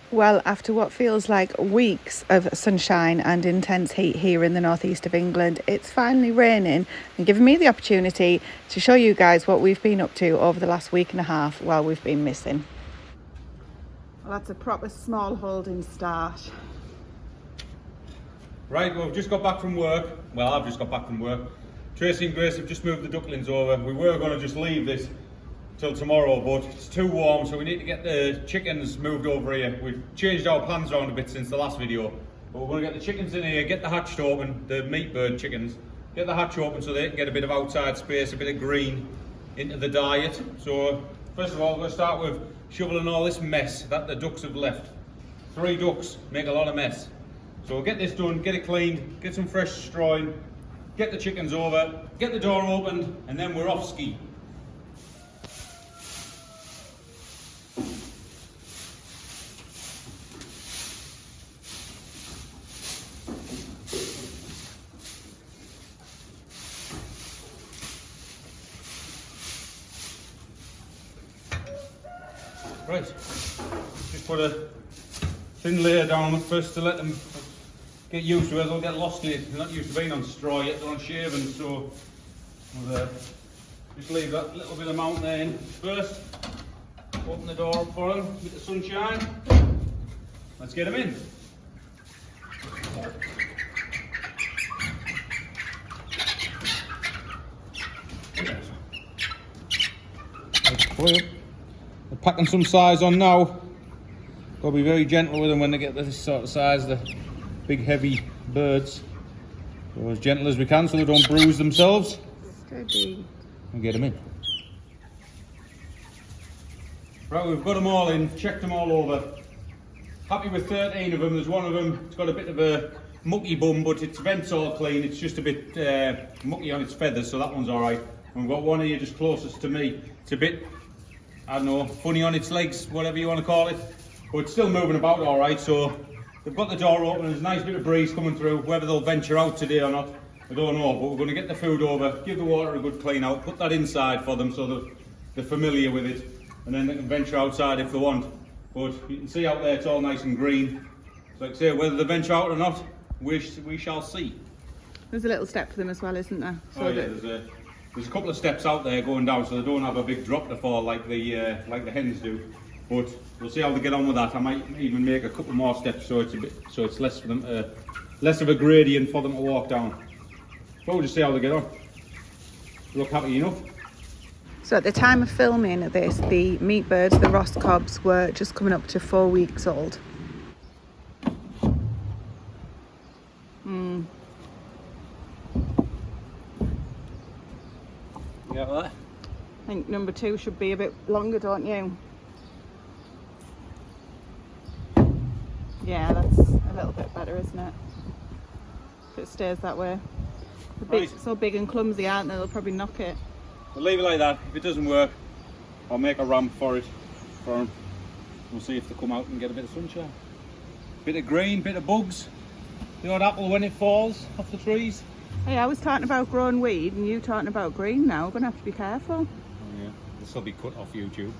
Well, after what feels like weeks of sunshine and intense heat here in the northeast of England, it's finally raining and giving me the opportunity to show you guys what we've been up to over the last week and a half while we've been missing. Well, that's a proper small holding start. Right, well, we've just got back from work. Well, I've just got back from work. Tracy and Grace have just moved the ducklings over. We were going to just leave this till tomorrow, but it's too warm, so we need to get the chickens moved over here. We've changed our plans around a bit since the last video, but we're going to get the chickens in here, get the hatch open, the meat bird chickens, get the hatch open so they can get a bit of outside space, a bit of green into the diet. So first of all, we're going to start with shoveling all this mess that the ducks have left. 3 ducks make a lot of mess. So we'll get this done, get it cleaned, get some fresh straw in, get the chickens over, get the door opened, and then we're off ski. Right, just put a thin layer down first to let them get used to it. They'll get lost in it. They're not used to being on straw yet, they're on shaving, so we'll just leave that little bit of amount there in first. Open the door up for them with the sunshine. Let's get them in. They're packing some size on now. Got to be very gentle with them when they get this sort of size, the big heavy birds. So as gentle as we can so they don't bruise themselves. Steady. And get them in. Right, we've got them all in, checked them all over. Happy with 13 of them. There's one of them, it's got a bit of a mucky bum, but its vent's all clean. It's just a bit mucky on its feathers, so that one's alright. And we've got one here just closest to me. It's a bit, I don't know, funny on its legs, whatever you want to call it. But it's still moving about alright, so they've got the door open, there's a nice bit of breeze coming through. Whether they'll venture out today or not, I don't know. But we're going to get the food over, give the water a good clean out, put that inside for them so that they're familiar with it. And then they can venture outside if they want. But you can see out there it's all nice and green. So like I say, whether they venture out or not, we shall see. There's a little step for them as well, isn't there? So oh yeah, there's a couple of steps out there going down, so they don't have a big drop to fall like the hens do. But we'll see how they get on with that. I might even make a couple more steps so it's less for them, less of a gradient for them to walk down. But we'll just see how they get on. Look happy enough. So at the time of filming this, the meat birds, the Ross cobs, were just coming up to 4 weeks old. You got that? I think number 2 should be a bit longer, don't you? Yeah, that's a little bit better, isn't it? If it stays that way. They're big, so big and clumsy, aren't they? They'll probably knock it. We'll leave it like that. If it doesn't work, I'll make a ramp for them. We'll see if they come out and get a bit of sunshine. Bit of green, bit of bugs. The odd apple when it falls off the trees. Hey, I was talking about growing weed and you talking about green now. We're going to have to be careful. Oh yeah, this will be cut off YouTube.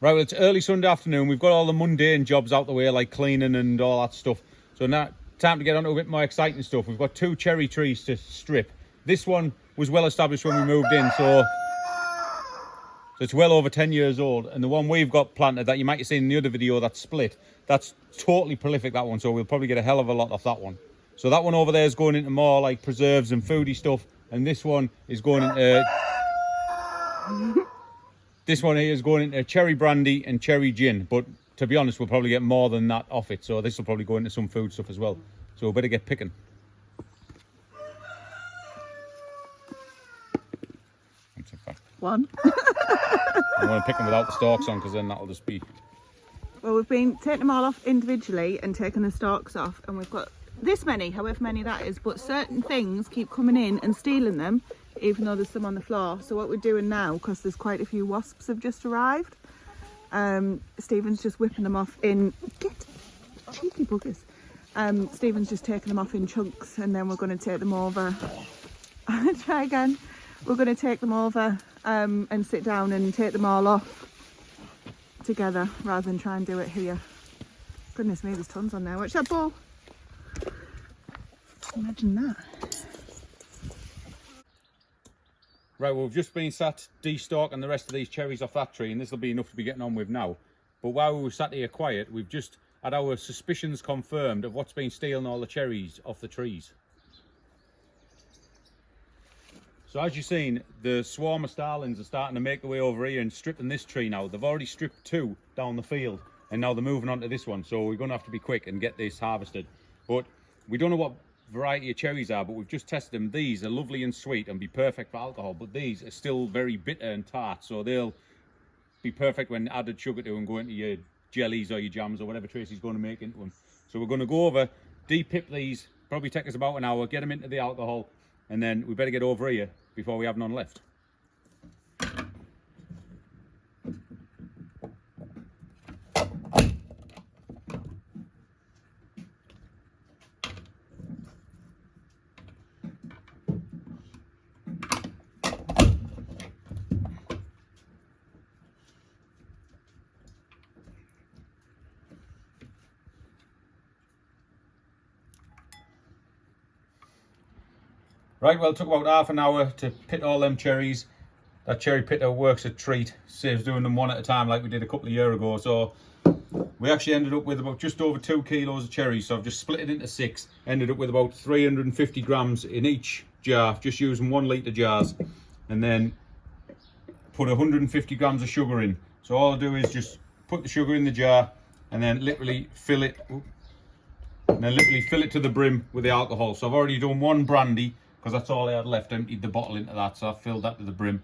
Right, well, it's early Sunday afternoon. We've got all the mundane jobs out the way, like cleaning and all that stuff. So now, time to get on to a bit more exciting stuff. We've got 2 cherry trees to strip. This one was well established when we moved in, so it's well over 10 years old. And the one we've got planted that you might have seen in the other video that's split, that's totally prolific, that one. So we'll probably get a hell of a lot off that one. So that one over there is going into more like preserves and foodie stuff. And this one is going into... This one here is going into cherry brandy and cherry gin, but to be honest, we'll probably get more than that off it. So this will probably go into some food stuff as well. So we better get picking. One. I want to pick them without the stalks on, because then that'll just be... Well, we've been taking them all off individually and taking the stalks off, and we've got this many, however many that is, but certain things keep coming in and stealing them, even though there's some on the floor. So what we're doing now, because there's quite a few wasps have just arrived, Stephen's just whipping them off in... Get cheeky buggers. Stephen's just taking them off in chunks, and then we're going to take them over. Try again. we're going to take them over and sit down and take them all off together rather than try and do it here. Goodness me, there's tons on there. Watch that ball. Imagine that. Right, well, we've just been sat de-stalking the rest of these cherries off that tree, and this will be enough to be getting on with now. But while we were sat here quiet, we've just had our suspicions confirmed of what's been stealing all the cherries off the trees. So as you've seen, the swarm of starlings are starting to make their way over here and stripping this tree now. They've already stripped 2 down the field, and now they're moving on to this one. So we're going to have to be quick and get this harvested. But we don't know what variety of cherries are, but we've just tested them. These are lovely and sweet and be perfect for alcohol, but these are still very bitter and tart, so they'll be perfect when added sugar to and go into your jellies or your jams or whatever Tracy's going to make into them. So we're going to go over, de-pip these, probably take us about an hour, get them into the alcohol, and then we better get over here before we have none left. Right, well, it took about half an hour to pit all them cherries. That cherry pitter works a treat, saves doing them one at a time like we did a couple of years ago. So we actually ended up with about just over 2 kilos of cherries. So I've just split it into 6, ended up with about 350 grams in each jar, just using 1 litre jars. And then put 150 grams of sugar in. So all I do is just put the sugar in the jar and then literally fill it, to the brim with the alcohol. So I've already done 1 brandy, because that's all I had left, emptied the bottle into that, so I filled that to the brim.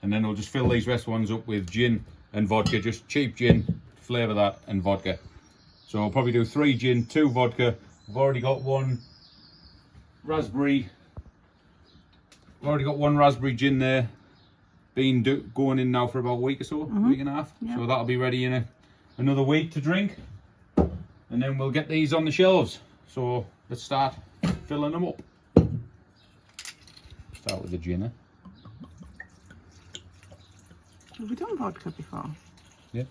And then I'll just fill these rest ones up with gin and vodka, just cheap gin, flavour that, and vodka. So I'll probably do 3 gin, 2 vodka. I've already got 1 raspberry. I've already got 1 raspberry gin there, been going in now for about a week or so, week and a half. Yep. So that'll be ready in another week to drink. And then we'll get these on the shelves. So let's start filling them up. Start with the gin, eh? Have we done vodka before? Yeah.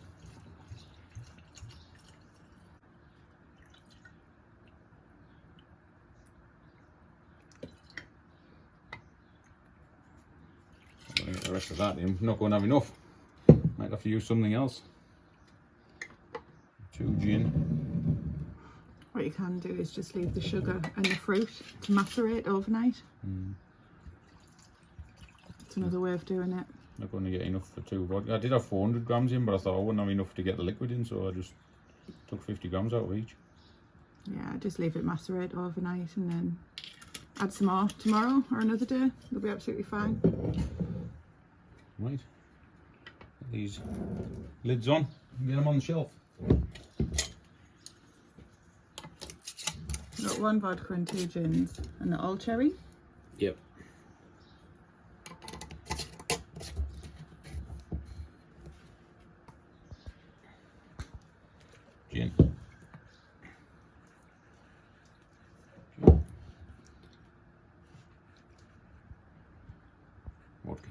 I'm going to get the rest of that in. I'm not going to have enough. Might have to use something else. 2 gin. What you can do is just leave the sugar and the fruit to macerate overnight. It's another way of doing it. Not going to get enough for 2 vodka. I did have 400 grams in, but I thought I wouldn't have enough to get the liquid in, so I just took 50 grams out of each. Yeah, just leave it macerate overnight and then add some more tomorrow or another day. It'll be absolutely fine. Right. Get these lids on and get them on the shelf. We've got 1 vodka and 2 gins and they're all cherry. Yep. Gin. Vodka.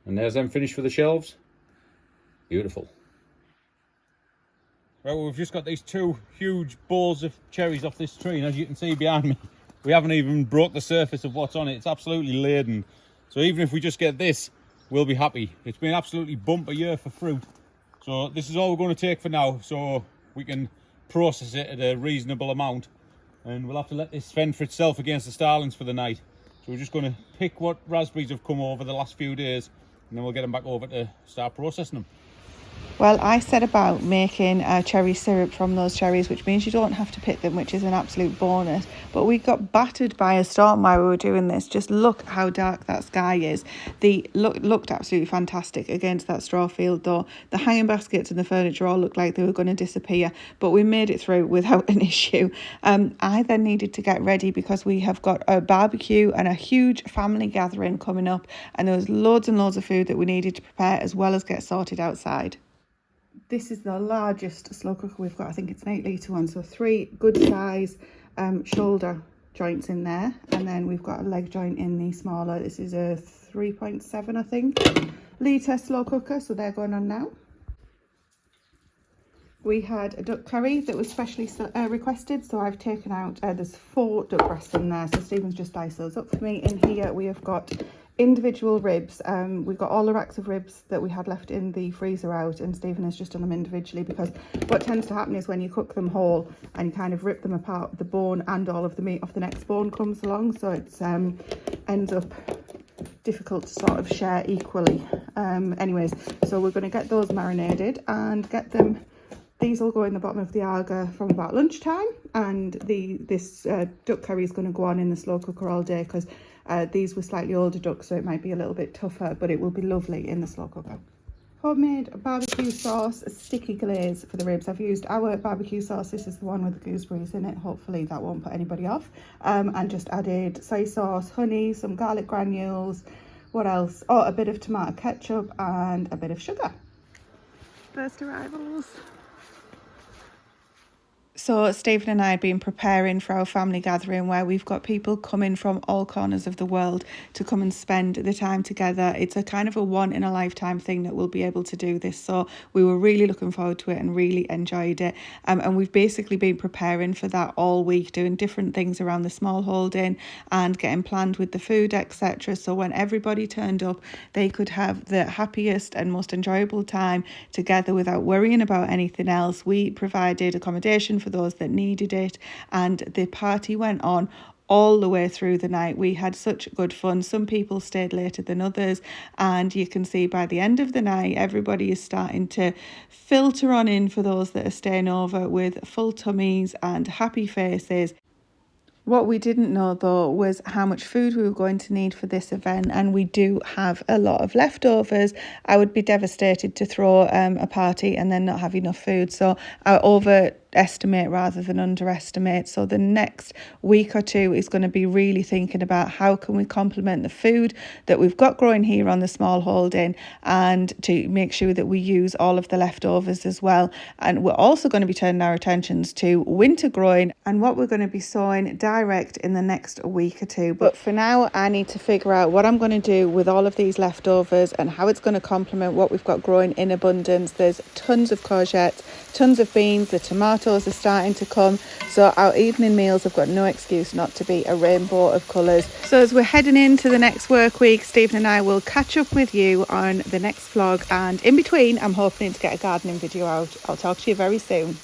And there's them finished for the shelves. Beautiful. Right, well, we've just got these 2 huge balls of cherries off this tree, and as you can see behind me, we haven't even broke the surface of what's on it. It's absolutely laden. So even if we just get this, we'll be happy. It's been absolutely bumper year for fruit. So this is all we're going to take for now, so we can process it at a reasonable amount. And we'll have to let this fend for itself against the starlings for the night. So we're just going to pick what raspberries have come over the last few days, and then we'll get them back over to start processing them. Well, I set about making a cherry syrup from those cherries, which means you don't have to pick them, which is an absolute bonus. But we got battered by a storm while we were doing this. Just look how dark that sky is. The looked absolutely fantastic against that straw field, though. The hanging baskets and the furniture all looked like they were going to disappear, but we made it through without an issue. I then needed to get ready because we have got a barbecue and a huge family gathering coming up, and there was loads and loads of food that we needed to prepare as well as get sorted outside. This is the largest slow cooker we've got. I think it's an 8 litre one, so 3 good size shoulder joints in there, and then we've got a leg joint in the smaller. This is a 3.7 I think litre slow cooker, so they're going on now. We had a duck curry that was specially requested, so I've taken out, there's 4 duck breasts in there, so Stephen's just diced those up for me. In here we have got individual ribs. We've got all the racks of ribs that we had left in the freezer out, and Stephen has just done them individually, because what tends to happen is when you cook them whole and you kind of rip them apart, the bone and all of the meat off the next bone comes along, so it's ends up difficult to sort of share equally. Anyways, so we're going to get those marinated and get them. These will go in the bottom of the Aga from about lunchtime, and this duck curry is going to go on in the slow cooker all day, because these were slightly older ducks, so it might be a little bit tougher, but it will be lovely in the slow cooker. Homemade barbecue sauce, a sticky glaze for the ribs. I've used our barbecue sauce. This is the one with the gooseberries in it. Hopefully that won't put anybody off. And just added soy sauce, honey, some garlic granules. What else? Oh, a bit of tomato ketchup and a bit of sugar. First arrivals. So Stephen and I had been preparing for our family gathering, where we've got people coming from all corners of the world to come and spend the time together. It's a kind of a one in a lifetime thing that we'll be able to do this. So we were really looking forward to it and really enjoyed it. And we've basically been preparing for that all week, doing different things around the smallholding and getting planned with the food, etc. So when everybody turned up, they could have the happiest and most enjoyable time together without worrying about anything else. We provided accommodation for those that needed it, and the party went on all the way through the night. We had such good fun. Some people stayed later than others, and you can see by the end of the night everybody is starting to filter on in for those that are staying over with full tummies and happy faces. What we didn't know though was how much food we were going to need for this event, and we do have a lot of leftovers. I would be devastated to throw a party and then not have enough food, so I overestimate rather than underestimate. So the next week or two is going to be really thinking about how can we complement the food that we've got growing here on the smallholding, and to make sure that we use all of the leftovers as well. And we're also going to be turning our attentions to winter growing and what we're going to be sowing direct in the next week or two. But for now, I need to figure out what I'm going to do with all of these leftovers and how it's going to complement what we've got growing in abundance. There's tons of courgettes, tons of beans, the tomatoes are starting to come, so our evening meals have got no excuse not to be a rainbow of colours. So as we're heading into the next work week, Stephen and I will catch up with you on the next vlog, and in between I'm hoping to get a gardening video out. I'll talk to you very soon.